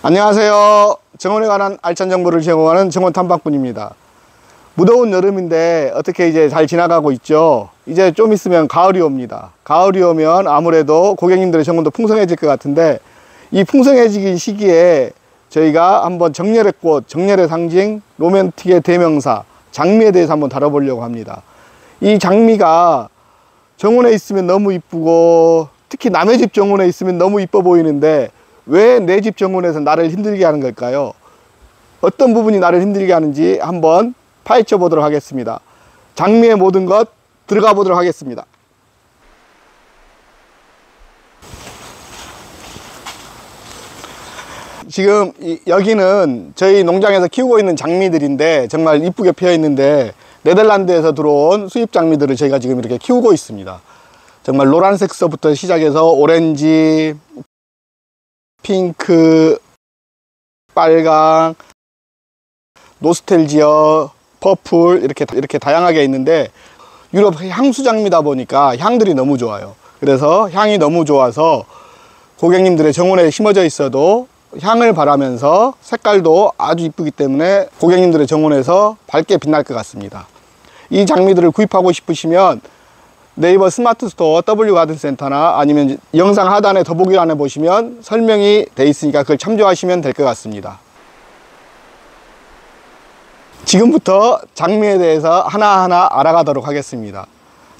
안녕하세요. 정원에 관한 알찬 정보를 제공하는 정원 탐방꾼입니다. 무더운 여름인데 어떻게 이제 잘 지나가고 있죠? 이제 좀 있으면 가을이 옵니다. 가을이 오면 아무래도 고객님들의 정원도 풍성해질 것 같은데, 이 풍성해지기 시기에 저희가 한번 정열의 꽃, 정열의 상징, 로맨틱의 대명사 장미에 대해서 한번 다뤄보려고 합니다. 이 장미가 정원에 있으면 너무 이쁘고, 특히 남의 집 정원에 있으면 너무 이뻐 보이는데 왜 내 집 정원에서 나를 힘들게 하는 걸까요? 어떤 부분이 나를 힘들게 하는지 한번 파헤쳐 보도록 하겠습니다. 장미의 모든 것 들어가 보도록 하겠습니다. 지금 여기는 저희 농장에서 키우고 있는 장미들인데 정말 이쁘게 피어 있는데, 네덜란드에서 들어온 수입 장미들을 저희가 지금 이렇게 키우고 있습니다. 정말 노란색서부터 시작해서 오렌지, 핑크, 빨강, 노스텔지어, 퍼플 이렇게 다양하게 있는데, 유럽 향수장미다 보니까 향들이 너무 좋아요. 그래서 향이 너무 좋아서 고객님들의 정원에 심어져 있어도 향을 발하면서 색깔도 아주 이쁘기 때문에 고객님들의 정원에서 밝게 빛날 것 같습니다. 이 장미들을 구입하고 싶으시면 네이버 스마트 스토어 W가든센터나 아니면 영상 하단에 더보기란에 보시면 설명이 돼 있으니까 그걸 참조하시면 될 것 같습니다. 지금부터 장미에 대해서 하나하나 알아가도록 하겠습니다.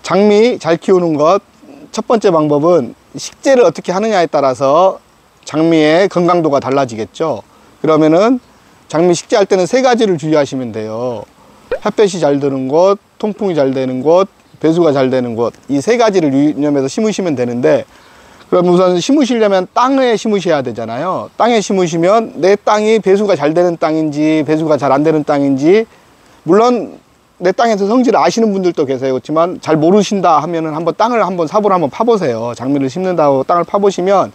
장미 잘 키우는 것, 첫 번째 방법은 식재를 어떻게 하느냐에 따라서 장미의 건강도가 달라지겠죠. 그러면은 장미 식재할 때는 세 가지를 주의하시면 돼요. 햇볕이 잘 드는 곳, 통풍이 잘 되는 곳, 배수가 잘 되는 곳, 이 세 가지를 유념해서 심으시면 되는데, 그럼 우선 심으시려면 땅에 심으셔야 되잖아요. 땅에 심으시면 내 땅이 배수가 잘 되는 땅인지 배수가 잘 안 되는 땅인지, 물론 내 땅에서 성질을 아시는 분들도 계세요. 그렇지만 잘 모르신다 하면은 한번 땅을 한번 삽으로 한번 파보세요. 장미를 심는다고 땅을 파보시면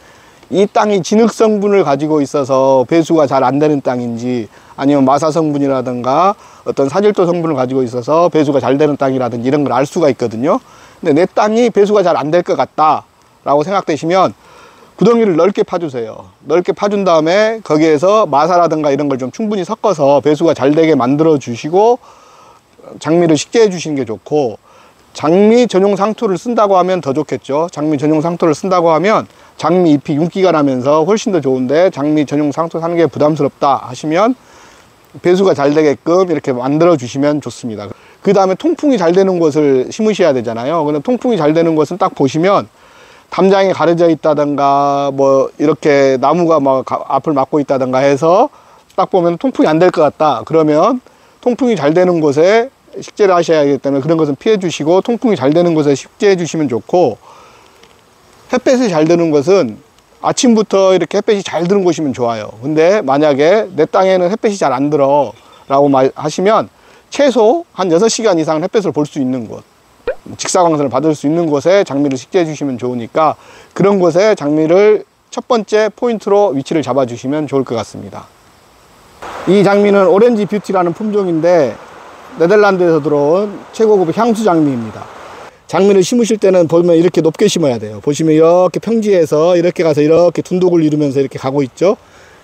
이 땅이 진흙 성분을 가지고 있어서 배수가 잘 안 되는 땅인지, 아니면 마사 성분이라든가 어떤 사질토 성분을 가지고 있어서 배수가 잘 되는 땅이라든지 이런 걸 알 수가 있거든요. 근데 내 땅이 배수가 잘 안 될 것 같다 라고 생각되시면 구덩이를 넓게 파주세요. 넓게 파준 다음에 거기에서 마사라든가 이런 걸 좀 충분히 섞어서 배수가 잘 되게 만들어 주시고 장미를 식재해 주시는 게 좋고, 장미 전용 상토를 쓴다고 하면 더 좋겠죠. 장미 전용 상토를 쓴다고 하면 장미 잎이 윤기가 나면서 훨씬 더 좋은데, 장미 전용 상토 사는 게 부담스럽다 하시면 배수가 잘 되게끔 이렇게 만들어 주시면 좋습니다. 그 다음에 통풍이 잘 되는 곳을 심으셔야 되잖아요. 그럼 통풍이 잘 되는 곳은 딱 보시면 담장이 가려져 있다든가 뭐 이렇게 나무가 막 앞을 막고 있다든가 해서 딱 보면 통풍이 안 될 것 같다. 그러면 통풍이 잘 되는 곳에 식재를 하셔야 하기 때문에 그런 것은 피해 주시고, 통풍이 잘 되는 곳에 식재해 주시면 좋고, 햇볕이 잘 드는 것은 아침부터 이렇게 햇볕이 잘 드는 곳이면 좋아요. 근데 만약에 내 땅에는 햇볕이 잘 안 들어 라고 하시면 최소 한 6시간 이상 햇볕을 볼 수 있는 곳, 직사광선을 받을 수 있는 곳에 장미를 식재해 주시면 좋으니까, 그런 곳에 장미를 첫 번째 포인트로 위치를 잡아 주시면 좋을 것 같습니다. 이 장미는 오렌지 뷰티라는 품종인데 네덜란드에서 들어온 최고급 향수 장미입니다. 장미를 심으실 때는 보면 이렇게 높게 심어야 돼요. 보시면 이렇게 평지에서 이렇게 가서 이렇게 둔독을 이루면서 이렇게 가고 있죠.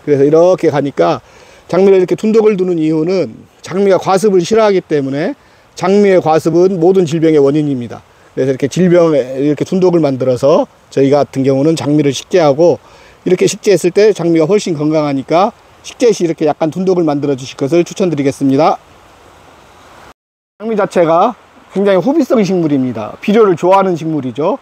그래서 이렇게 가니까, 장미를 이렇게 둔독을 두는 이유는 장미가 과습을 싫어하기 때문에, 장미의 과습은 모든 질병의 원인입니다. 그래서 이렇게 질병에 이렇게 둔독을 만들어서 저희 같은 경우는 장미를 식재하고, 이렇게 식재했을 때 장미가 훨씬 건강하니까 식재 시 이렇게 약간 둔독을 만들어 주실 것을 추천드리겠습니다. 장미 자체가 굉장히 호비성 식물입니다. 비료를 좋아하는 식물이죠.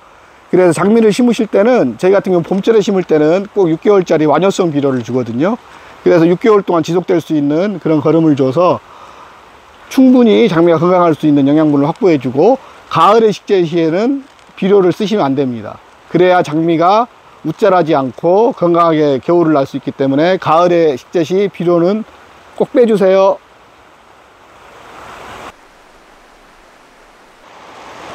그래서 장미를 심으실 때는, 저희 같은 경우 봄철에 심을 때는 꼭 6개월짜리 완효성 비료를 주거든요. 그래서 6개월 동안 지속될 수 있는 그런 거름을 줘서 충분히 장미가 건강할 수 있는 영양분을 확보해 주고, 가을에 식재 시에는 비료를 쓰시면 안 됩니다. 그래야 장미가 웃자라지 않고 건강하게 겨울을 날 수 있기 때문에 가을에 식재 시 비료는 꼭 빼주세요.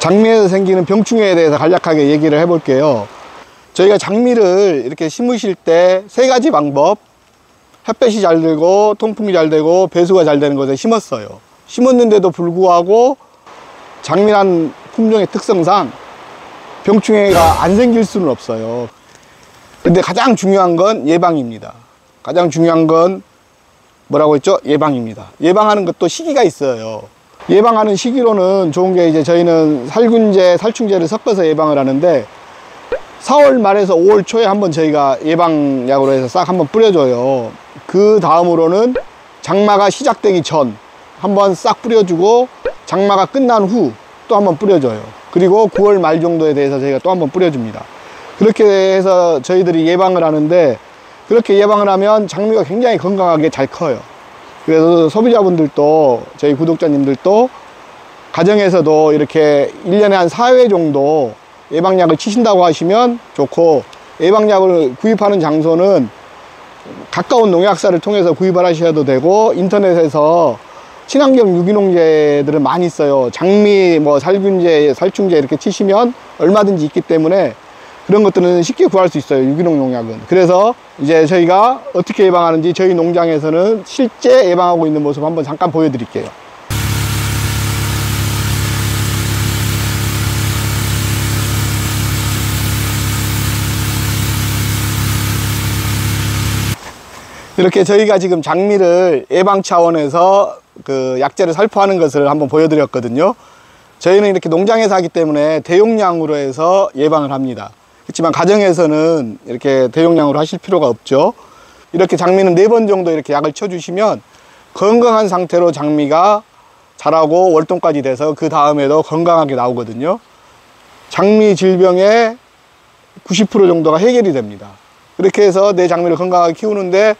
장미에서 생기는 병충해에 대해서 간략하게 얘기를 해 볼게요. 저희가 장미를 이렇게 심으실 때 세 가지 방법, 햇볕이 잘 들고 통풍이 잘 되고 배수가 잘 되는 곳에 심었어요. 심었는데도 불구하고 장미란 품종의 특성상 병충해가 안 생길 수는 없어요. 근데 가장 중요한 건 예방입니다. 가장 중요한 건 뭐라고 했죠? 예방입니다. 예방하는 것도 시기가 있어요. 예방하는 시기로는 좋은 게 이제 저희는 살균제, 살충제를 섞어서 예방을 하는데 4월 말에서 5월 초에 한번 저희가 예방약으로 해서 싹 한번 뿌려줘요. 그 다음으로는 장마가 시작되기 전 한번 싹 뿌려주고 장마가 끝난 후 또 한번 뿌려줘요. 그리고 9월 말 정도에 대해서 저희가 또 한번 뿌려줍니다. 그렇게 해서 저희들이 예방을 하는데 그렇게 예방을 하면 장미가 굉장히 건강하게 잘 커요. 그래서 소비자분들도 저희 구독자님들도 가정에서도 이렇게 1년에 한 4회 정도 예방약을 치신다고 하시면 좋고, 예방약을 구입하는 장소는 가까운 농약사를 통해서 구입을 하셔도 되고, 인터넷에서 친환경 유기농제들은 많이 있어요. 장미, 뭐 살균제, 살충제 이렇게 치시면 얼마든지 있기 때문에 그런 것들은 쉽게 구할 수 있어요, 유기농 농약은. 그래서 이제 저희가 어떻게 예방하는지 저희 농장에서는 실제 예방하고 있는 모습 한번 잠깐 보여드릴게요. 이렇게 저희가 지금 장미를 예방 차원에서 그 약재를 살포하는 것을 한번 보여드렸거든요. 저희는 이렇게 농장에서 하기 때문에 대용량으로 해서 예방을 합니다. 그렇지만 가정에서는 이렇게 대용량으로 하실 필요가 없죠. 이렇게 장미는 4번 정도 이렇게 약을 쳐주시면 건강한 상태로 장미가 자라고 월동까지 돼서 그 다음에도 건강하게 나오거든요. 장미 질병의 90% 정도가 해결이 됩니다. 그렇게 해서 내 장미를 건강하게 키우는데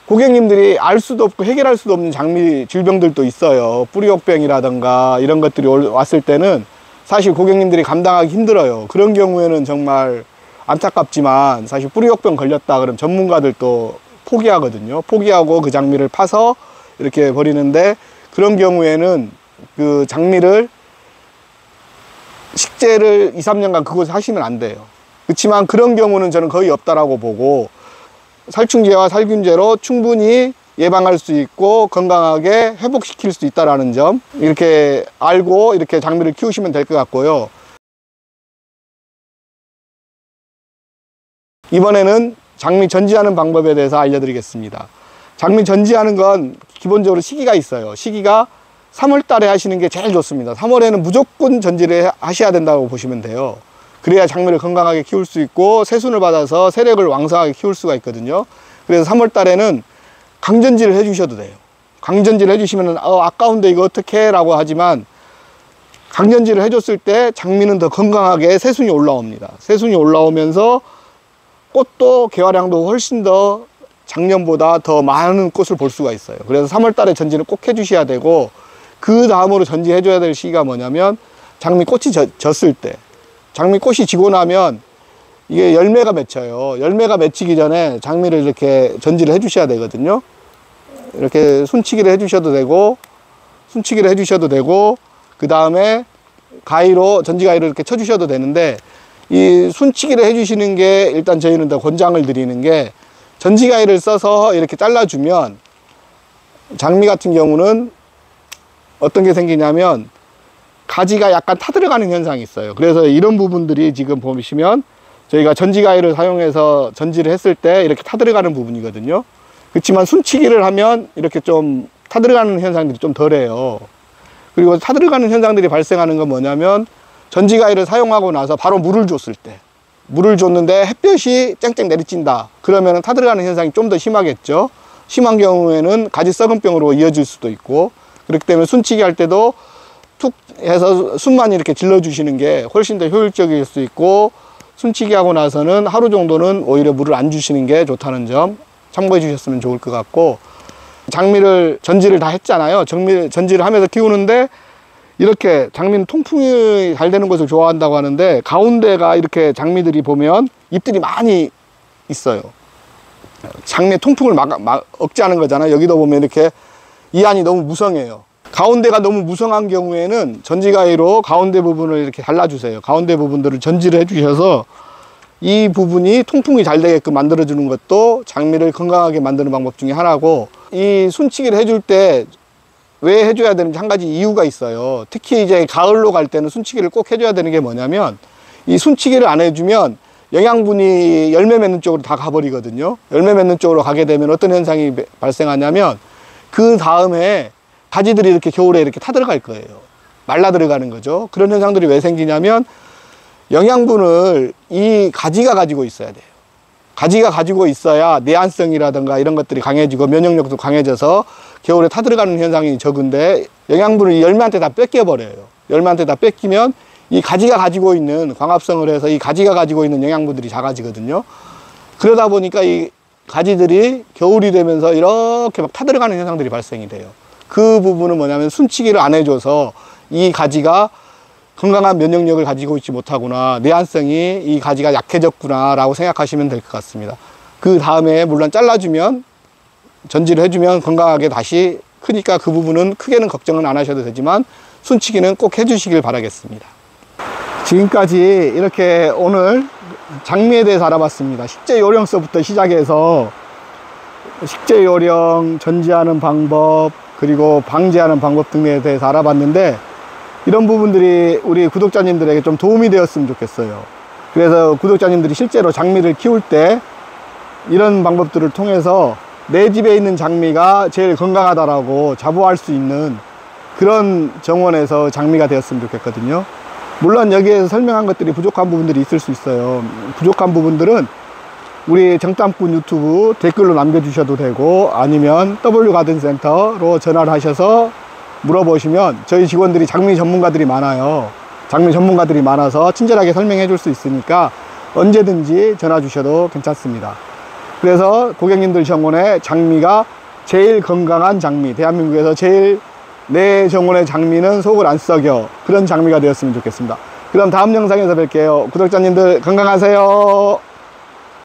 고객님들이 알 수도 없고 해결할 수도 없는 장미 질병들도 있어요. 뿌리옥병이라든가 이런 것들이 왔을 때는 사실 고객님들이 감당하기 힘들어요. 그런 경우에는 정말 안타깝지만 사실 뿌리옥병 걸렸다 그러면 전문가들도 포기하거든요. 포기하고 그 장미를 파서 이렇게 버리는데, 그런 경우에는 그 장미를 식재를 2, 3년간 그곳에 하시면 안 돼요. 그렇지만 그런 경우는 저는 거의 없다라고 보고, 살충제와 살균제로 충분히 예방할 수 있고 건강하게 회복시킬 수 있다는 점 이렇게 알고 이렇게 장미를 키우시면 될 것 같고요. 이번에는 장미 전지하는 방법에 대해서 알려드리겠습니다. 장미 전지하는 건 기본적으로 시기가 있어요. 시기가 3월 달에 하시는 게 제일 좋습니다. 3월에는 무조건 전지를 하셔야 된다고 보시면 돼요. 그래야 장미를 건강하게 키울 수 있고 새순을 받아서 세력을 왕성하게 키울 수가 있거든요. 그래서 3월 달에는 강전지를 해 주셔도 돼요. 강전지를 해 주시면 아까운데 이거 어떻게 라고 하지만, 강전지를 해줬을 때 장미는 더 건강하게 새순이 올라옵니다. 새순이 올라오면서 꽃도 개화량도 훨씬 더 작년보다 더 많은 꽃을 볼 수가 있어요. 그래서 3월 달에 전지를 꼭 해주셔야 되고, 그 다음으로 전지해 줘야 될 시기가 뭐냐면 장미 꽃이 졌을 때, 장미 꽃이 지고 나면 이게 열매가 맺혀요. 열매가 맺히기 전에 장미를 이렇게 전지를 해 주셔야 되거든요. 이렇게 순치기를 해 주셔도 되고, 순치기를 해 주셔도 되고, 그 다음에 가위로, 전지 가위로 이렇게 쳐 주셔도 되는데, 이 순치기를 해 주시는 게 일단 저희는 더 권장을 드리는 게, 전지 가위를 써서 이렇게 잘라주면 장미 같은 경우는 어떤 게 생기냐면 가지가 약간 타들어가는 현상이 있어요. 그래서 이런 부분들이 지금 보시면 저희가 전지 가위를 사용해서 전지를 했을 때 이렇게 타들어가는 부분이거든요. 그렇지만 순치기를 하면 이렇게 좀 타들어가는 현상들이 좀 덜해요. 그리고 타들어가는 현상들이 발생하는 건 뭐냐면, 전지 가위를 사용하고 나서 바로 물을 줬을 때, 물을 줬는데 햇볕이 쨍쨍 내리친다 그러면 타들어가는 현상이 좀 더 심하겠죠. 심한 경우에는 가지 썩은병으로 이어질 수도 있고, 그렇기 때문에 순치기 할 때도 툭 해서 순만 이렇게 질러 주시는 게 훨씬 더 효율적일 수 있고, 순치기 하고 나서는 하루 정도는 오히려 물을 안 주시는 게 좋다는 점 참고해 주셨으면 좋을 것 같고, 장미를 전지를 다 했잖아요. 전지를 하면서 키우는데 이렇게 장미는 통풍이 잘 되는 것을 좋아한다고 하는데, 가운데가 이렇게 장미들이 보면 잎들이 많이 있어요. 장미의 통풍을 억제하는 거잖아요. 여기도 보면 이렇게 이 안이 너무 무성해요. 가운데가 너무 무성한 경우에는 전지가위로 가운데 부분을 이렇게 잘라주세요. 가운데 부분들을 전지를 해주셔서 이 부분이 통풍이 잘 되게끔 만들어주는 것도 장미를 건강하게 만드는 방법 중에 하나고, 이 순치기를 해줄 때 왜 해줘야 되는지 한 가지 이유가 있어요. 특히 이제 가을로 갈 때는 순치기를 꼭 해줘야 되는 게 뭐냐면, 이 순치기를 안 해주면 영양분이 열매 맺는 쪽으로 다 가버리거든요. 열매 맺는 쪽으로 가게 되면 어떤 현상이 발생하냐면 그 다음에 가지들이 이렇게 겨울에 이렇게 타들어갈 거예요. 말라 들어가는 거죠. 그런 현상들이 왜 생기냐면 영양분을 이 가지가 가지고 있어야 돼요. 가지가 가지고 있어야 내한성이라든가 이런 것들이 강해지고 면역력도 강해져서 겨울에 타들어가는 현상이 적은데 영양분을 열매한테 다 뺏겨버려요. 열매한테 다 뺏기면 이 가지가 가지고 있는 광합성을 해서 이 가지가 가지고 있는 영양분들이 작아지거든요. 그러다 보니까 이 가지들이 겨울이 되면서 이렇게 막 타들어가는 현상들이 발생이 돼요. 그 부분은 뭐냐면 순치기를 안 해줘서 이 가지가 건강한 면역력을 가지고 있지 못하구나, 내한성이 이 가지가 약해졌구나 라고 생각하시면 될 것 같습니다. 그 다음에 물론 잘라주면, 전지를 해주면 건강하게 다시 크니까 그 부분은 크게는 걱정은 안 하셔도 되지만 순치기는 꼭 해주시길 바라겠습니다. 지금까지 이렇게 오늘 장미에 대해서 알아봤습니다. 식재 요령서부터 시작해서 식재 요령, 전지하는 방법, 그리고 방지하는 방법 등에 대해서 알아봤는데 이런 부분들이 우리 구독자님들에게 좀 도움이 되었으면 좋겠어요. 그래서 구독자님들이 실제로 장미를 키울 때 이런 방법들을 통해서 내 집에 있는 장미가 제일 건강하다라고 자부할 수 있는 그런 정원에서 장미가 되었으면 좋겠거든요. 물론 여기에서 설명한 것들이 부족한 부분들이 있을 수 있어요. 부족한 부분들은 우리 정탐꾼 유튜브 댓글로 남겨주셔도 되고 아니면 W가든센터로 전화를 하셔서 물어보시면 저희 직원들이 장미 전문가들이 많아요. 장미 전문가들이 많아서 친절하게 설명해 줄 수 있으니까 언제든지 전화 주셔도 괜찮습니다. 그래서 고객님들 정원에 장미가 제일 건강한 장미, 대한민국에서 제일 내 정원의 장미는 속을 안 썩여, 그런 장미가 되었으면 좋겠습니다. 그럼 다음 영상에서 뵐게요. 구독자님들 건강하세요.